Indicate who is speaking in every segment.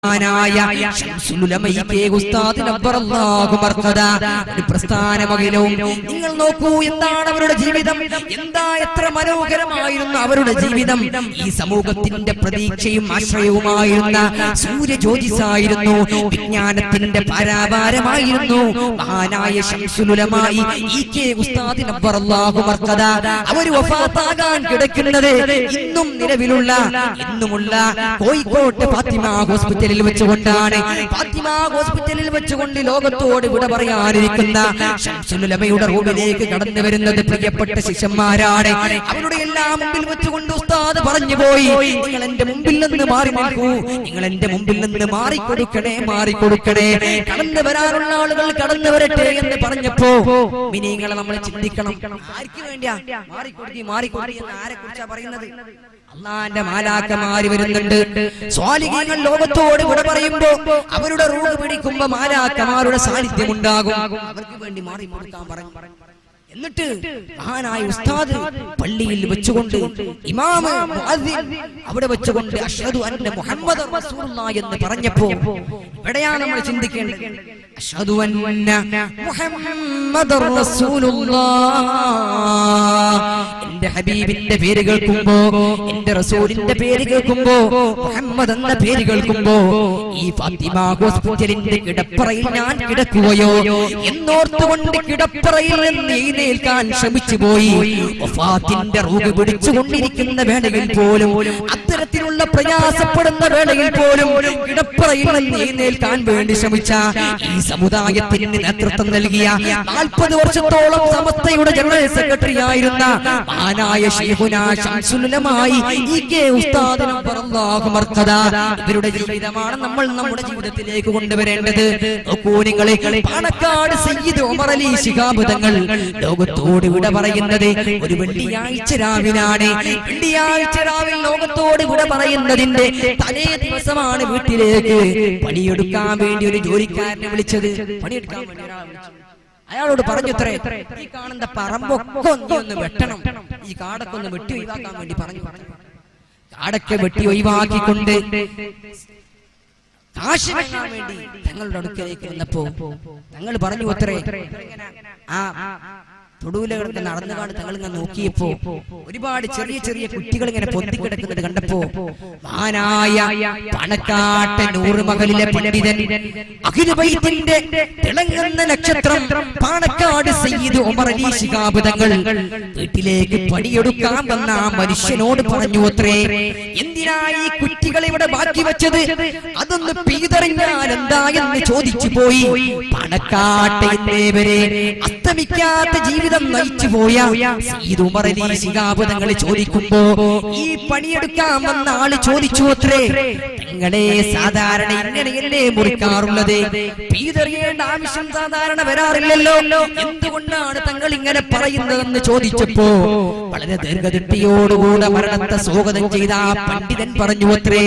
Speaker 1: നിങ്ങൾ നോക്കൂ, എന്താണ് അവരുടെ ജീവിതം, എന്താ എത്ര മനോഹരമായിരുന്നു അവരുടെ ജീവിതം. ഈ സമൂഹത്തിന്റെ പ്രതീക്ഷയും ആശ്രയവുമായിരുന്ന സൂര്യജ്യോതിസായിരുന്നു, വിജ്ഞാനത്തിന്റെ പാരാവാരമായിരുന്നു മഹാനായ ശംസുൽ ഉലമായി ഇ.കെ. ഉസ്താദ് നബ്ബറല്ലാഹു മർഖദ. അവർ വഫാത്താകാൻ കിടക്കുന്നത് ഇന്നും നിലവിലുള്ള ഇന്നുമുള്ള കോഴിക്കോട് ഫാത്തിമ ഹോസ്പിറ്റലിൽ വെച്ചുകൊണ്ടാണ്. ഫാത്തിമ ഹോസ്പിറ്റലിൽ വെച്ചുകൊണ്ട് ലോകത്തോട് വിട പറയാനിരിക്കുന്ന ശംസുൽ ഉലമയുടെ റൂമിലേക്ക് കടന്നു വരുന്നത് പ്രിയപ്പെട്ട ശിഷ്യന്മാരാണ്. അവരുടെ എല്ലാം മുമ്പിൽ വെച്ചുകൊണ്ട് ഉസ്താദ് പറഞ്ഞു പോയി, നിങ്ങൾ എന്റെ മുമ്പിൽ നിന്ന് മാറി നിൽക്കൂ, നിങ്ങൾ എന്റെ മുമ്പിൽ നിന്ന് മാറിക്കൊടുക്കണേ, മാറിക്കൊടുക്കണേ. കടന്നു വരാനുള്ള ആളുകൾ കടന്നു വരട്ടെ എന്ന് പറഞ്ഞപ്പോ മിനിങ്ങളെ നമ്മൾ ചിന്തിക്കണം, ആർക്ക് വേണ്ടിയാ മാറിക്കൊടുക്കി മാറിക്കൊടുക്കി എന്ന് ആരെ കുറിച്ചാ പറയുന്നത്? അല്ലാഹുവിന്റെ മാലാഖമാര് വരുന്നുണ്ട്. സ്വാലിഹീങ്ങൾ ലോകത്തോട് വിട പറയുമ്പോ അവരുടെ റൂഹ് പിടിക്കുമ്പോ മാലാഖമാരുടെ സാന്നിധ്യം ഉണ്ടാകും. അവർക്ക് വേണ്ടി മാറി കൊടുക്കാൻ പറഞ്ഞു. എന്നിട്ട് മഹാനായ ഉസ്താദ് പള്ളിയിൽ വെച്ചുകൊണ്ട് ഇമാമ് മുഅദ്ദിൻ അവിടെ വെച്ചുകൊണ്ട് അഷ്ഹദു അന്ന മുഹമ്മദർ റസൂലുള്ളാഹി എന്ന് പറഞ്ഞപ്പോ ഇവിടെയാണ് നമ്മൾ ചിന്തിക്കേണ്ടത്. അഷ്ഹദു അന്ന മുഹമ്മദർ റസൂലുള്ളാഹ്, എന്റെ ഹബീബിന്റെ പേര് കേൾക്കുമ്പോ, എന്റെ റസൂലിന്റെ പേര് കേൾക്കുമ്പോ, മുഹമ്മദ് എന്ന പേര് കേൾക്കുമ്പോ ഈ ഫാത്തിമ ഹോസ്പിറ്റലിന്റെ കിടപ്പറയിൽ ഞാൻ കിടക്കുകയോ എന്നോർത്തുകൊണ്ട് കിടപ്പറയിൽ നിന്ന് എഴുന്നേൽക്കാൻ ശ്രമിച്ചു പോയി. വഫാത്തിന്റെ റൂഹ് പിടിച്ചുകൊണ്ടിരിക്കുന്ന വേളയിൽ പോലും, അത്തരത്തിലുള്ള പ്രയാസപ്പെടുന്ന വേളയിൽ പോലും കിടപ്പറയിൽ നിന്ന് എഴുന്നേൽക്കാൻ വേണ്ടി ശ്രമിച്ച ഈ സമുദായത്തിന് നേതൃത്വം നൽകിയ 40 വർഷത്തോളം സമസ്തയുടെ ജനറൽ സെക്രട്ടറി ആയിരുന്ന മഹാനായ ശൈഖുനാ ശംസുൽ ഉലമായി ഇ.കെ. ഉസ്താദ് നബ്ബറല്ലാഹു മർഖദ, ഇവരുടെ ജീവിതമാണ് നമ്മൾ നമ്മുടെ ജീവിതത്തിലേക്ക് കൊണ്ടുവരേണ്ടത്. നോക്കൂ നിങ്ങളെ, പാണക്കാട് സയ്യിദ് ഉമർ അലി ശിഹാബ് തങ്ങൾ ലോകത്തോട് വിട പറയുന്നത് ഒരു വെള്ളിയാഴ്ച രാവിലാണ്. വെള്ളിയാഴ്ച രാവിലെ ലോകത്തോട് വിട പറയുന്നതിന്റെ തലേ ദിവസമാണ് വീട്ടിലേക്ക് പണിയെടുക്കാൻ വേണ്ടി ഒരു ജോലിക്കാരനെ വിളിച്ചത്. പണിയെടുക്കാൻ വേണ്ടി അയാളോട് പറഞ്ഞുത്രേ, ഈ കാണുന്ന പറമ്പൊക്കെ ഒന്ന് വെട്ടണം, ഈ കാടൊക്കെ ഒന്ന് വെട്ടി ഒഴിവാക്കാൻ വേണ്ടി പറഞ്ഞു. കാടൊക്കെ വെട്ടി ഒഴിവാക്കിക്കൊണ്ട് കാശ് വാങ്ങാൻ വേണ്ടി തങ്ങളുടെ അടുക്കലേക്ക് വന്നപ്പോ തങ്ങൾ പറഞ്ഞു അത്രേ, ആ തൊടുവിലൊക്കെ നടന്നു കാണി തങ്ങൾ ഇങ്ങനെ നോക്കിയപ്പോ ഒരുപാട് ചെറിയ ചെറിയ കുട്ടികൾ ഇങ്ങനെ പൊന്തിക്കിടക്കുന്നത് കണ്ടപ്പോ മഹാനായ പണക്കാട്ടെ നൂറ് മകളിലെ പണ്ഡിതൻ അഖില ബൈത്തിന്റെ തിളങ്ങുന്ന നക്ഷത്രം പാണക്കാട് സയ്യിദ് ഉമർ അലി ശിഹാബ് തങ്ങൾ വീട്ടിലേക്ക് പണിയെടുക്കാൻ വന്ന ആ മനുഷ്യനോട് പറഞ്ഞു അത്രേ, എന്തിനാ ഈ കുട്ടികളെ ഇവിടെ ബാക്കി വെച്ചത്, അതൊന്ന് പീതറിഞ്ഞാൽ എന്താ എന്ന് ചോദിച്ചു പോയി. പണക്കാട്ടെ ഇന്നേവരെ അസ്തമിക്കാത്ത ജീവിതം നയിച്ചു പോയ സയ്യിദ് ഉമർ അലി ശിഹാബ് തങ്ങൾ ചോദിക്കുമ്പോ ഈ പണിയെടുക്കാൻ വന്ന ആള് ചോദിച്ചു അത്രേ, നിങ്ങളെ സാധാരണ ഇങ്ങനെയല്ലേ മുറിക്കാറുള്ളത്, പീതറിയേണ്ട ആവശ്യം സാധാരണ വരാറില്ലല്ലോ, എന്തുകൊണ്ടാണ് തങ്ങൾ ഇങ്ങനെ പറയുന്നതെന്ന് ചോദിച്ചപ്പോ വളരെ ദീർഘദൃഷ്ടിയോടുകൂടെ മരണത്തെ സ്വാഗതം ചെയ്ത ആ പണ്ഡിതൻ പറഞ്ഞു അത്രേ,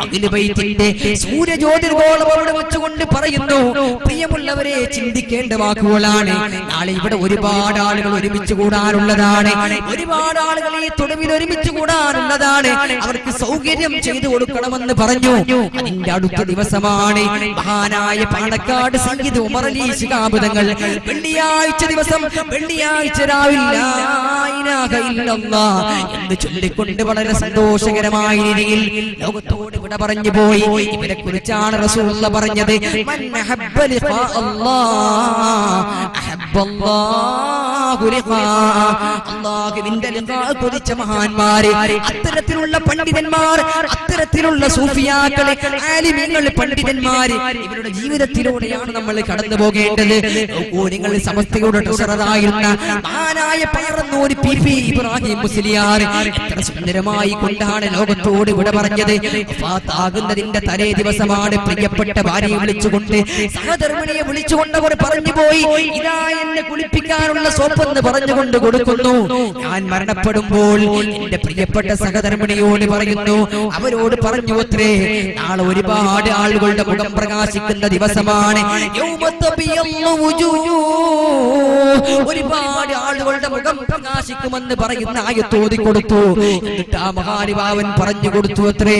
Speaker 1: അഖില ബൈത്തിന്റെ സൂര്യജ്യോതിർഗോളം അവിടെ വെച്ചുകൊണ്ട് പറയുന്നു, പ്രിയമുള്ളവരെ ചിന്തിക്കേണ്ട വാക്കുകളാണ്. നാളെ ഇവിടെ ഒരുപാട് ആളുകൾ ഒരുമിച്ച് കൂടാനുള്ളതാണ്, ഒരുപാട് ആളുകൾ ഈ തൊടുവിൽ ഒരുമിച്ച് കൂടാനുള്ളതാണ്, അവർക്ക് സൗകര്യം ചെയ്തു കൊടുക്കണമെന്ന് പറഞ്ഞു. അതിന്റെ അടുത്ത ദിവസമാണ് മഹാനായ പാണക്കാട് സയ്യിദ് ഉമർ അലി ശിഹാബ് തങ്ങൾ വെള്ളിയാഴ്ച ദിവസം, വെള്ളിയാഴ്ച രാവിലെ എന്ന് ചൊല്ലിക്കൊണ്ട് വളരെ സന്തോഷകരമായ രീതിയിൽ ലോകത്തോട് വിട പറഞ്ഞു പോയി. ഇവരെ കുറിച്ചാണ് റസൂലുള്ളാഹി പറഞ്ഞത്, മൻ അഹബ്ബ ലിഖാ അല്ലാഹ് അഹബ്ബല്ലാഹു ലിഖാ, അല്ലാഹുവിന്റെ ലിഖാ കൊതിച്ച മഹാന്മാരെ, അത്തരത്തിലുള്ള പണ്ഡിതന്മാർ, അത്തരത്തിലുള്ള സൂഫിയാക്കളെ, ആലിമീങ്ങൾ, പണ്ഡിതന്മാര്, ഇവരുടെ ജീവിതത്തിലൂടെയാണ് നമ്മൾ കടന്നു പോകേണ്ടത്. നിങ്ങൾ സമസ്തയുടെ ട്രഷററായിരുന്ന മഹാനായ പയറന്നൂർ പി.പി. ഇബ്രാഹിം മുസ്ലിയാർ എത്ര സുന്ദരമായി കൊണ്ടാണ് ലോകത്തോട് വിട പറഞ്ഞത്. വഫാത്താകുന്നതിന്റെ തലേ ദിവസമാണ് പ്രിയപ്പെട്ട ഭാര്യയെ വിളിച്ചുകൊണ്ട്, സഹധർമ്മിണിയെ വിളിച്ചുകൊണ്ട് അവർ പറഞ്ഞു പോയി, ഇതാ എന്നെ കുളിപ്പിക്കാനുള്ള സോപ്പെന്ന് പറഞ്ഞുകൊണ്ട് കൊടുക്കുന്നു. ഞാൻ മരണപ്പെടുമ്പോൾ എന്റെ പ്രിയപ്പെട്ട സഹധർമ്മിണിയോട് പറയുന്നു, അവരോട് പറഞ്ഞു അത്രേ, നാളെ ഒരുപാട് ആളുകളുടെ മുഖം പ്രകാശിക്കുന്ന ദിവസമാണ്. ഒരുപാട് ആളുകൾ അവളുടെ മുഖം പ്രകാശിക്കുമെന്ന് പറയുന്ന ആയത്ത് ഓതി കൊടുത്തു. എന്നിട്ട് ആ മഹാനുഭാവൻ പറഞ്ഞു കൊടുത്തു അത്രേ,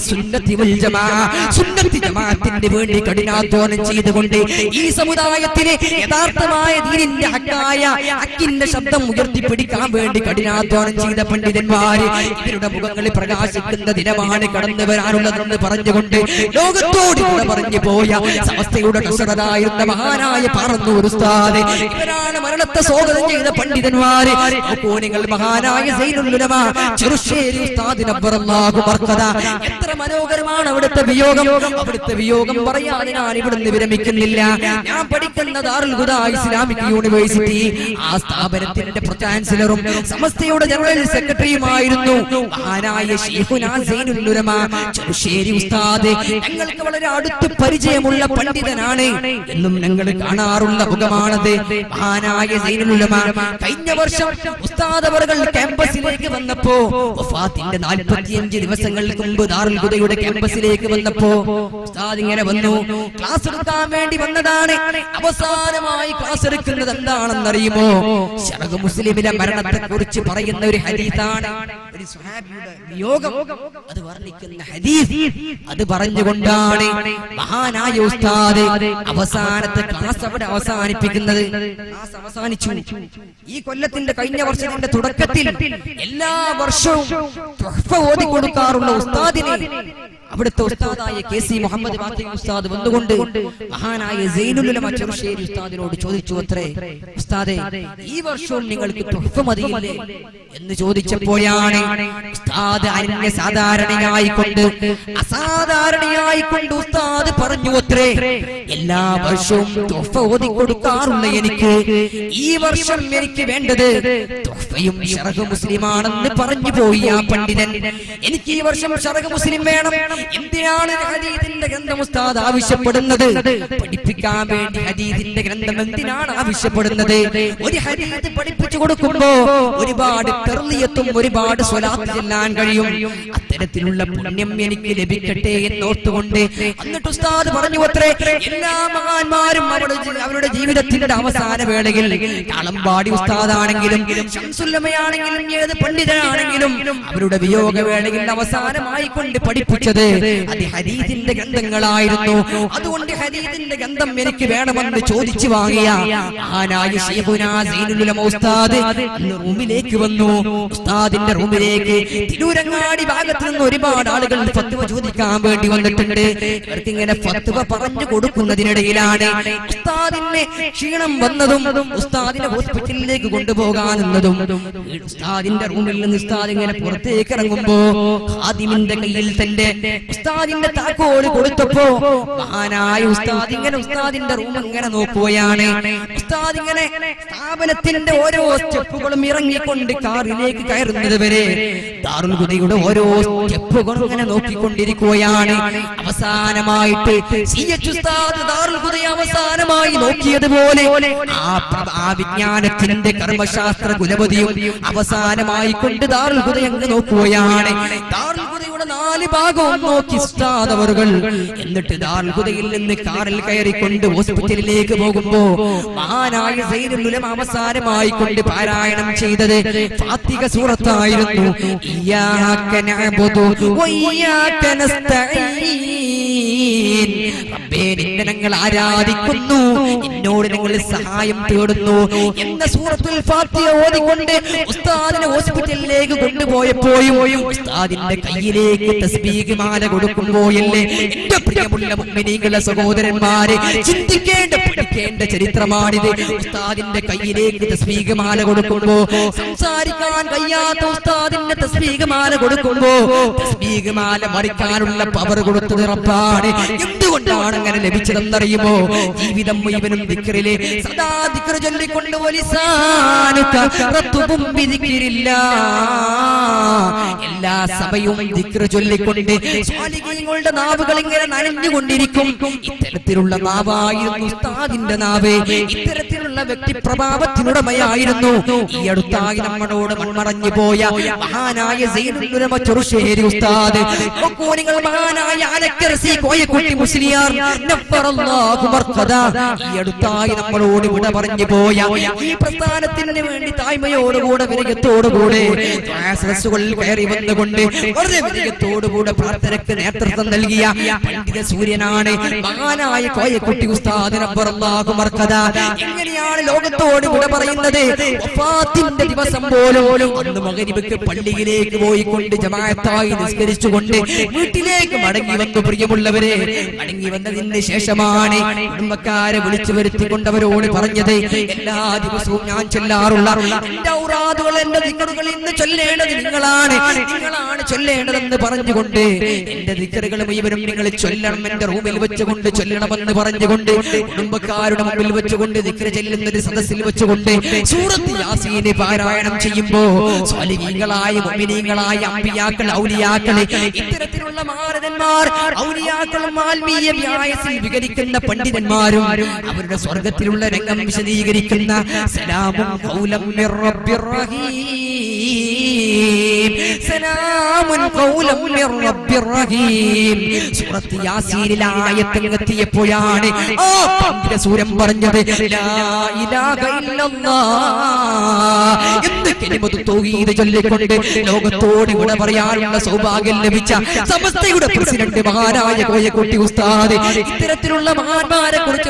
Speaker 1: സുന്നത്തി ജമാഅത്തിന് വേണ്ടി കഠിനാധ്വാനം ചെയ്തുകൊണ്ട് ഈ സമുദായത്തിന് യഥാർത്ഥമായ ദീനിന്റെ ഹക്കിന്റെ ശബ്ദം ഉയർത്തിപ്പിടിക്കാൻ വേണ്ടി കഠിനാധ്വാനം ചെയ്ത പണ്ഡിതന്മാര് ഇവരുടെ മുഖങ്ങളിൽ പ്രകാശിക്കുന്ന ദിനമാണ് കടന്നു വരാനുള്ളതെന്ന് പറഞ്ഞുകൊണ്ട് ലോകത്തോട് കൂടെ പറഞ്ഞു പോയ സമസ്തയുടെ ട്രഷററായിരുന്ന മഹാനായ പറന്നൂർ ഉസ്താദ്, ഇവരാണ് മരണത്തെ സ്വാഗതം ചെയ്ത പണ്ഡിതന്മാര്. നിങ്ങൾ മഹാനായ സൈനുൽ ഉലമ ചെറുശ്ശേരി ഉസ്താദിനെ അല്ലാഹു ബർക്കത. എത്ര മനോഹരമാണ് അവിടുത്തെ വിയോഗം. അവിടുത്തെ വിയോഗം പറയാതെ ഞാൻ ഇവിടുന്ന് വിരമിക്കുന്നില്ല. ഞാൻ പഠിക്കുന്ന ദാറുൽ ഹുദാ ഇസ്ലാമിക് യൂണിവേഴ്സിറ്റി, ആ സ്ഥാപനത്തിന്റെ ചാൻസലറും സമസ്തയുടെ ജനറൽ സെക്രട്ടറിയുമായിരുന്നു മഹാനായ ശൈഖുനാ സൈനുൽ ഉലമ ചെറുശ്ശേരി ഉസ്താദ്. ഞങ്ങൾക്ക് വളരെ അടുത്ത് പരിചയമുള്ള പണ്ഡിതനാണ്. എന്നും ഞങ്ങൾ കാണാറുള്ള മുഖമാണത് മഹാനായ സൈനുൽ ഉലമ. കഴിഞ്ഞ വർഷം ഉസ്താദ് അവர்கள் ക്യാമ്പസിലേക്ക് വന്നപ്പോ, വഫാത്തിന്റെ 45 ദിവസങ്ങൾക്ക് മുമ്പ് ദാറുൽ ഹുദയുടെ ക്യാമ്പസിലേക്ക് വന്നപ്പോ ഉസ്താദ് ഇങ്ങനെ വന്നു. ക്ലാസ് എടുക്കാൻ വേണ്ടി വന്നതാണ്. അവസാനമായി ക്ലാസ് എടുക്കുന്നത് എന്താണെന്നറിയുമോ? ശറഹ് മുസ്ലിമിലെ മരണത്തെ കുറിച്ച് പറയുന്ന ഒരു ഹദീസാണ്. ഒരു സ്വഹാബിയുടെ വിയോഗം അത് വർണ്ണിക്കുന്ന ഹദീസ്. അത് പറഞ്ഞുകൊണ്ടാണ് മഹാനായ ഉസ്താദ് അവസാനത്തെ ക്ലാസ് അവിടെ അവസാനിപ്പിക്കുന്നത്. ക്ലാസ് അവസാനിച്ചു. ഈ കൊല്ലത്തിന്റെ കഴിഞ്ഞ വർഷത്തിന്റെ തുടക്കത്തിൽ എല്ലാ വർഷവും തുഹ്ഫ ഓതി കൊടുക്കാറുള്ള ഉസ്താദിനെ അവിടുത്തെ ഉസ്താദായ KC മുഹമ്മദ് ബാക്കി ഉസ്താദ് വന്നുകൊണ്ട് മഹാനായ സൈനുൽ ഉലമ ചെറുശ്ശേരി ഉസ്താദിനോട് ചോദിച്ചു അത്രേ, ഉസ്താദേ, ഈ വർഷവും നിങ്ങൾക്ക് തുഹ്ഫ മതിയില്ലേ എന്ന് ചോദിച്ചപ്പോഴാണ് ഉസ്താദ് അസാധാരണയായിക്കൊണ്ട് ഉസ്താദ് പറഞ്ഞു അത്രേ, എല്ലാ വർഷവും തുഹ്ഫ ഓതി കൊടുക്കാറുള്ള എനിക്ക് ഈ വർഷം എനിക്ക് വേണ്ടത് തുഹ്ഫയും ശറഹ് മുസ്ലിമാണെന്ന് പറഞ്ഞു പോയി ആ പണ്ഡിതൻ. എനിക്ക് ഈ വർഷം ശറഹ് മുസ്ലിം വേണം. എന്തിനാണ് ഹദീസിന്റെ ഗ്രന്ഥം ഉസ്താദ് ആവശ്യപ്പെടുന്നത്? പഠിപ്പിക്കാൻ വേണ്ടി ഹദീസിന്റെ ഗ്രന്ഥം എന്തിനാണ് ആവശ്യപ്പെടുന്നത്? ഒരു ഹദീസ് പഠിപ്പിച്ചു കൊടുക്കുമ്പോ ഒരുപാട് തർലിയത്തും ഒരുപാട് സ്വലാത്ത് ചെല്ലാൻ കഴിയും. അത്തരത്തിലുള്ള പുണ്യം എനിക്ക് ലഭിക്കട്ടെ എന്നോർത്തുകൊണ്ട് എന്നിട്ട് ഉസ്താദ് പറഞ്ഞു അത്രേ, എല്ലാ മഹാന്മാരും അവരുടെ ജീവിതത്തിന്റെ അവസാന വേളയിൽ കാളമ്പാടി ഉസ്താദാണെങ്കിലും ശംസുല്ലമയാണെങ്കിലും ഏത് പണ്ഡിതനാണെങ്കിലും അവരുടെ വിയോഗ വേളയിൽ അവസാനമായി കൊണ്ട് പഠിപ്പിച്ചത് അത് ഹദീസിന്റെ ഗ്രന്ഥങ്ങളായിരുന്നു. അതുകൊണ്ട് ഹദീസിന്റെ ഗ്രന്ഥം എനിക്ക് വേണമെന്ന് ചോദിച്ചു വാങ്ങിയ മഹാനായ ശൈഖുനാ സൈനുൽ ഉലമ ഉസ്താദ് റൂമിലേക്ക് വന്നു. ഉസ്താദിന്റെ റൂമിലേക്ക് തിരൂരങ്ങാടി ഭാഗത്ത് നിന്ന് ഒരുപാട് ആളുകൾ ഫത്വ ചോദിക്കാൻ വേണ്ടി വന്നിട്ടുണ്ട്. ഇവർക്ക് ഇങ്ങനെ ഫത്വ പറഞ്ഞു കൊടുക്കുന്നതിനിടയിലാണ് ഉസ്താദിന് ക്ഷീണം വന്നതും ഉസ്താദിനെ ഹോസ്പിറ്റലിലേക്ക് കൊണ്ടുപോകാനെന്നതും. ഉസ്താദിന്റെ റൂമിൽ നിന്ന് ഉസ്താദ് ഇങ്ങനെ പുറത്തേക്ക് ഇറങ്ങുമ്പോ ഖാദിമിന്റെ കയ്യിൽ തന്റെ ഉസ്താദിന്റെ താക്കോല് കൊടുത്തപ്പോ മഹാനായ ഉസ്താദ് ഇങ്ങനെ ഉസ്താദിന്റെ റൂം ഇങ്ങനെ നോക്കുകയാണ്. ഉസ്താദ് ഇങ്ങനെ സ്ഥാപനത്തിന്റെ ഓരോ സ്റ്റെപ്പുകളും ഇറങ്ങിക്കൊണ്ട് കാറിലേക്ക് കയറുന്നത് വരെ ദാറുൽ ഹുദയുടെ ഓരോ സ്റ്റെപ്പുകളും ഇങ്ങനെ നോക്കിക്കൊണ്ടിരിക്കുകയാണ്. അവസാനമായിട്ട് CH ഉസ്താദ് ദാറുൽ ഹുദയെ അവസാനമായി നോക്കിയതുപോലെ ആ വിജ്ഞാനത്തിന്റെ കർമ്മശാസ്ത്ര കുലപതിയും അവസാനമായി കൊണ്ട് ദാറുൽ ഹുദയെ അങ്ങ് നോക്കുകയാണ്. ദാറുൽ ഹുദയുടെ 4 ഭാഗവും നോക്കി ഉസ്താദ് അവറുകൾ എന്നിട്ട് ദാറുൽ ഹുദയിൽ നിന്ന് കാറിൽ കയറിക്കൊണ്ട് ഹോസ്പിറ്റലിലേക്ക് പോകുമ്പോ മഹാനായ സൈനുൽ ഉലമ അവസാനമായി കൊണ്ട് പാരായണം ചെയ്തത് ഫാത്തിഹ സൂറത്തായിരുന്നു. ഇയ്യാക നഅ്ബുദു വഇയ്യാക നസ്തഈൻ. റബ്ബേ, നിന്നെ ഞങ്ങൾ ആരാധിക്കുന്നു, എന്നോട് ഞങ്ങൾ സഹായം തേടുന്നു എന്ന സൂറത്തുൽ ഫാത്തിഹ ഓതിക്കൊണ്ട് ഉസ്താദിനെ ഹോസ്പിറ്റലിലേക്ക് കൊണ്ടുപോയപ്പോഴും ഉസ്താദിന്റെ കയ്യിലേക്ക് തസ്ബീഹ് മാല കൊടുക്കുമ്പോഴല്ലേ എന്റെ പ്രിയമുള്ള മുഅ്മിനീങ്ങളെ സഹോദരന്മാരെ ചിന്തിക്കേണ്ട പഠിക്കേണ്ട ചരിത്രമാണിത്. ഉസ്താദിന്റെ കയ്യിലേക്ക് തസ്ബീഹ് മാല കൊടുക്കുമ്പോ സംസാരിക്കാൻ കഴിയാത്ത ഉസ്താദിന്റെ തസ്ബീഹ് മാല കൊടുക്കുമ്പോ തസ്ബീഹ് മാല മറിക്കാനുള്ള പവർ കൊടുത്തത് റബ്ബാണ്. എന്തുകൊണ്ടാണ് അങ്ങനെ ലഭിച്ചതെന്നറിയുമോ? ജീവിതം മുഴുവനും ദിക്റിലെ സദാ ദിക്ർ ചൊല്ലിക്കൊണ്ട് വലിസാനുക റത്തുബും ബിദിക്രില്ലാഹ്, എല്ലാ സമയവും ദിക്ർ ചൊല്ലിക്കൊണ്ട് സ്വാലിഹീങ്ങളുടെ നാവുകൾ ഇങ്ങനെ നനഞ്ഞുകൊണ്ടിരിക്കും. ഇത്തരത്തിലുള്ള നാവായിരുന്നു ഉസ്താദിന്റെ നാവ്. ഇത്തരത്തിലുള്ള വ്യക്തിപ്രഭാവത്തിനുടമയായിരുന്നു ഈ അടുത്തായി നമ്മളോട് മൺമറഞ്ഞു പോയ മഹാനായ സൈനുൽ ഉലമ ചെറുശ്ശേരി ഉസ്താദ്. നിങ്ങൾ മഹാനായ അലക്കരസി കോയക്കുട്ടി മുസ്ലിയാർ നഫറല്ലാഹു മർഖദ ഈ അടുത്തായി നമ്മളോട് വിട പറഞ്ഞു പറഞ്ഞു പോയ ഈ പ്രസ്ഥാനത്തിന് വേണ്ടി തായ്മയോടുകൂടെ വിരകത്തോടുകൂടെ സദസ്സുകളിൽ കയറി വന്നുകൊണ്ട് വളരെ വിരകത്തോടുകൂടെ പ്രാർത്ഥനയ്ക്ക് നേതൃത്വം നൽകിയ പണ്ഡിത സൂര്യനാണ് മഹാനായ കോയക്കുട്ടി ഉസ്താദ് റബ്ബറല്ലാഹു മർക്കദ. എങ്ങനെയാണ് ലോകത്തോട് വിട പറയുന്നത്? വഫാത്തിന്റെ ദിവസം പോലും അന്ന് മഗ്‌രിബിക്ക് പള്ളിയിലേക്ക് പോയിക്കൊണ്ട് ജമാഅത്തായി നിസ്കരിച്ചുകൊണ്ട് വീട്ടിലേക്ക് മടങ്ങി വന്നു. പ്രിയമുള്ളവരെ, മടങ്ങി വന്നതിന് ശേഷമാണ് കുടുംബക്കാരെ വിളിച്ചു വരുത്തിക്കൊണ്ടവരോട് പറഞ്ഞത്, എല്ലാ ദിവസവും ഞാൻ ചൊല്ലാറുള്ള എന്റെ ഔറാദുകൾ, എന്റെ ദിക്റുകൾ ഇന്ന് ചൊല്ലേണ്ടത് നിങ്ങളാണ് ചൊല്ലേണ്ടതെന്ന് പറഞ്ഞുകൊണ്ട് എന്റെ ദിക്റുകൾ മുഴുവനും നിങ്ങൾ ചൊല്ലണം, എന്റെ റൂമിൽ വെച്ചുകൊണ്ട് ചൊല്ലണമെന്ന് പറഞ്ഞുകൊണ്ട് കുടുംബക്കാരുടെ മുമ്പിൽ വെച്ചുകൊണ്ട് ദിക്ർ ചൊല്ലുന്ന ഒരു സദസ്സിൽ വെച്ചുകൊണ്ട് സൂറത്ത് യാസീൻ പാരായണം ചെയ്യുമ്പോ സ്വാലിഹീങ്ങളായ മുഅ്മിനീങ്ങളായ അമ്പിയാക്കൾ, ഔലിയാക്കൾ, ഇത്തരത്തിലുള്ള മഹാരഥന്മാർ, ഔലിയാക്കളും ആത്മീയ വ്യായസിൽ വികരിക്കുന്ന പണ്ഡിതന്മാരും അവരുടെ സ്വർഗത്തിലുള്ള രംഗം വിശദീകരിക്കുന്ന സലാമുൻ ഖൗലം മിർ റബ്ബിർ റഹീം, സലാമുൻ ഖൗലം മിർ റബ്ബിർ റഹീം. സൂറത്ത് യാസീനിലെ ആയത്ത് എത്തിയപ്പോഴാണ് ആ പണ്ഡിത സൂര്യൻ പറഞ്ഞത്, ലാ ഇലാഹ ഇല്ലല്ലാഹ് എന്ന് കലിമത്ത് തൗഹീദ് ചൊല്ലിക്കൊണ്ട് ലോകത്തോട് വിട പറയാനുള്ള സൗഭാഗ്യം ലഭിച്ച സമസ്തയുടെ പ്രസിഡന്റ് മഹാനായ കോയക്കുട്ടി ഉസ്താദ് ഇത്തരത്തിലുള്ള മഹാന്മാരെ കുറിച്ച്